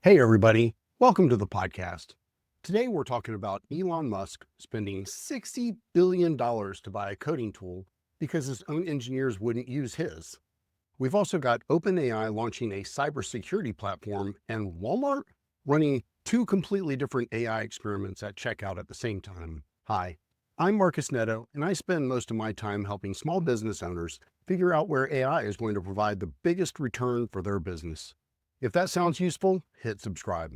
Hey, everybody. Welcome to the podcast. Today, we're talking about Elon Musk spending $60 billion to buy a coding tool because his own engineers wouldn't use his. We've also got OpenAI launching a cybersecurity platform and Walmart running two completely different AI experiments at checkout at the same time. Hi, I'm Marcus Netto, and I spend most of my time helping small business owners figure out where AI is going to provide the biggest return for their business. If that sounds useful, hit subscribe.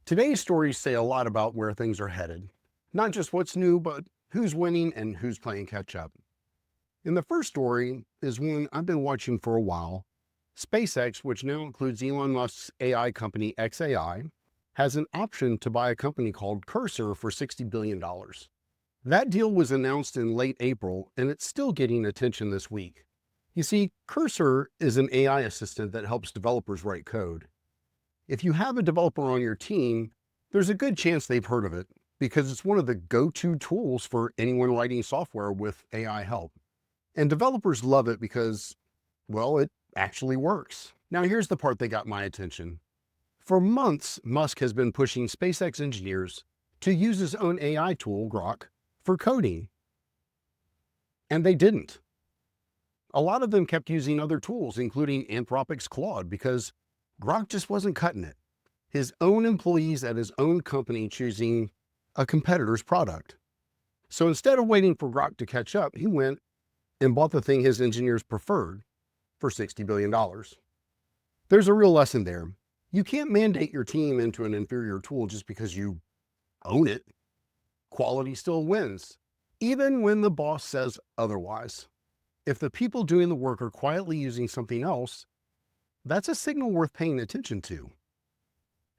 Today's stories say a lot about where things are headed. Not just what's new, but who's winning and who's playing catch up. And the first story is one I've been watching for a while. SpaceX, which now includes Elon Musk's AI company xAI, has an option to buy a company called Cursor for $60 billion. That deal was announced in late April, and it's still getting attention this week. You see, Cursor is an AI assistant that helps developers write code. If you have a developer on your team, there's a good chance they've heard of it because it's one of the go-to tools for anyone writing software with AI help. And developers love it because, well, it actually works. Now, here's the part that got my attention. For months, Musk has been pushing SpaceX engineers to use his own AI tool, Grok, for coding. And they didn't. A lot of them kept using other tools, including Anthropic's Claude, because Grok just wasn't cutting it. His own employees at his own company choosing a competitor's product. So instead of waiting for Grok to catch up, he went and bought the thing his engineers preferred for $60 billion. There's a real lesson there. You can't mandate your team into an inferior tool just because you own it. Quality still wins, even when the boss says otherwise. If the people doing the work are quietly using something else, that's a signal worth paying attention to.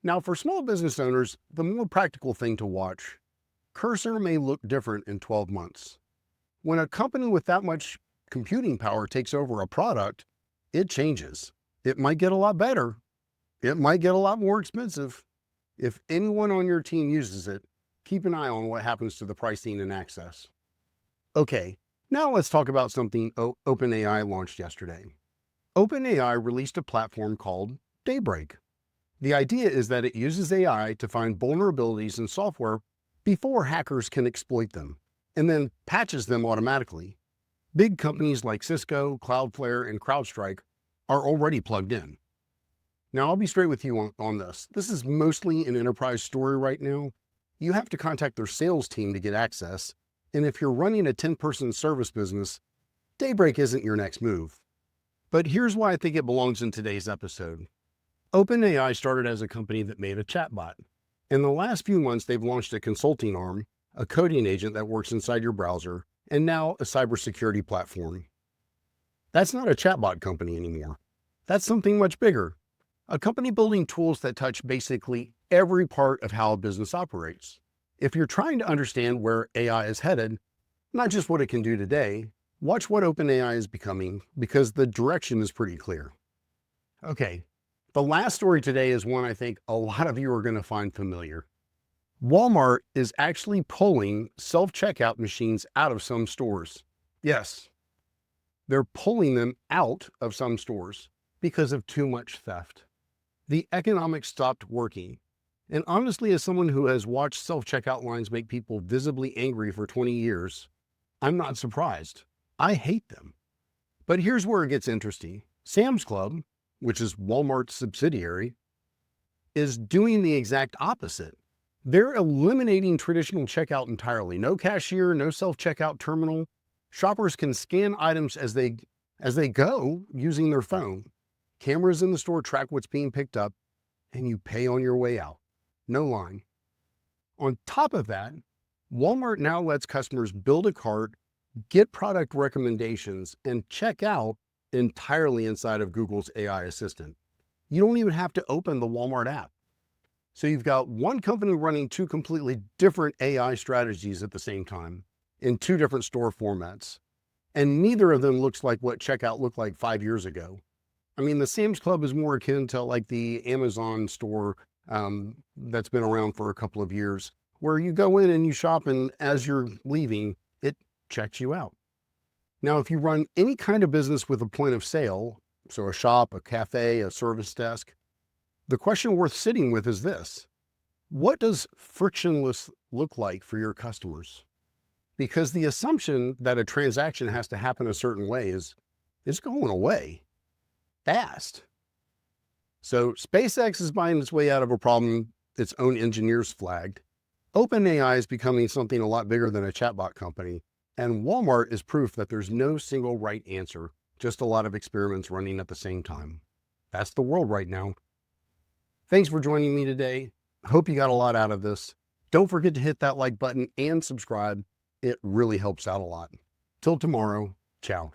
Now, for small business owners, the more practical thing to watch, Cursor may look different in 12 months. When a company with that much computing power takes over a product, it changes. It might get a lot better. It might get a lot more expensive. If anyone on your team uses it, keep an eye on what happens to the pricing and access. Okay. Now let's talk about something OpenAI launched yesterday. OpenAI released a platform called Daybreak. The idea is that it uses AI to find vulnerabilities in software before hackers can exploit them, and then patches them automatically. Big companies like Cisco, Cloudflare, and CrowdStrike are already plugged in. Now, I'll be straight with you on this. This is mostly an enterprise story right now. You have to contact their sales team to get access. And if you're running a 10-person service business, Daybreak isn't your next move. But here's why I think it belongs in today's episode. OpenAI started as a company that made a chatbot. In the last few months, they've launched a consulting arm, a coding agent that works inside your browser, and now a cybersecurity platform. That's not a chatbot company anymore. That's something much bigger. A company building tools that touch basically every part of how a business operates. If you're trying to understand where AI is headed, not just what it can do today, watch what OpenAI is becoming because the direction is pretty clear. Okay, the last story today is one I think a lot of you are going to find familiar. Walmart is actually pulling self-checkout machines out of some stores. Yes, they're pulling them out of some stores because of too much theft. The economics stopped working. And honestly, as someone who has watched self-checkout lines make people visibly angry for 20 years, I'm not surprised. I hate them. But here's where it gets interesting. Sam's Club, which is Walmart's subsidiary, is doing the exact opposite. They're eliminating traditional checkout entirely. No cashier, no self-checkout terminal. Shoppers can scan items as they go using their phone. Cameras in the store track what's being picked up, and you pay on your way out. No line. On top of that, Walmart now lets customers build a cart, get product recommendations, and check out entirely inside of Google's AI assistant. You don't even have to open the Walmart app. So you've got one company running two completely different AI strategies at the same time in two different store formats. And neither of them looks like what checkout looked like 5 years ago. I mean, the Sam's Club is more akin to like the Amazon store that's been around for a couple of years, where you go in and you shop, and as you're leaving, it checks you out. Now, if you run any kind of business with a point of sale, so a shop, a cafe, a service desk, The question worth sitting with is this: what does frictionless look like for your customers? Because the assumption that a transaction has to happen a certain way is going away fast. So SpaceX is buying its way out of a problem its own engineers flagged. OpenAI is becoming something a lot bigger than a chatbot company. And Walmart is proof that there's no single right answer, just a lot of experiments running at the same time. That's the world right now. Thanks for joining me today. Hope you got a lot out of this. Don't forget to hit that like button and subscribe. It really helps out a lot. Till tomorrow, ciao.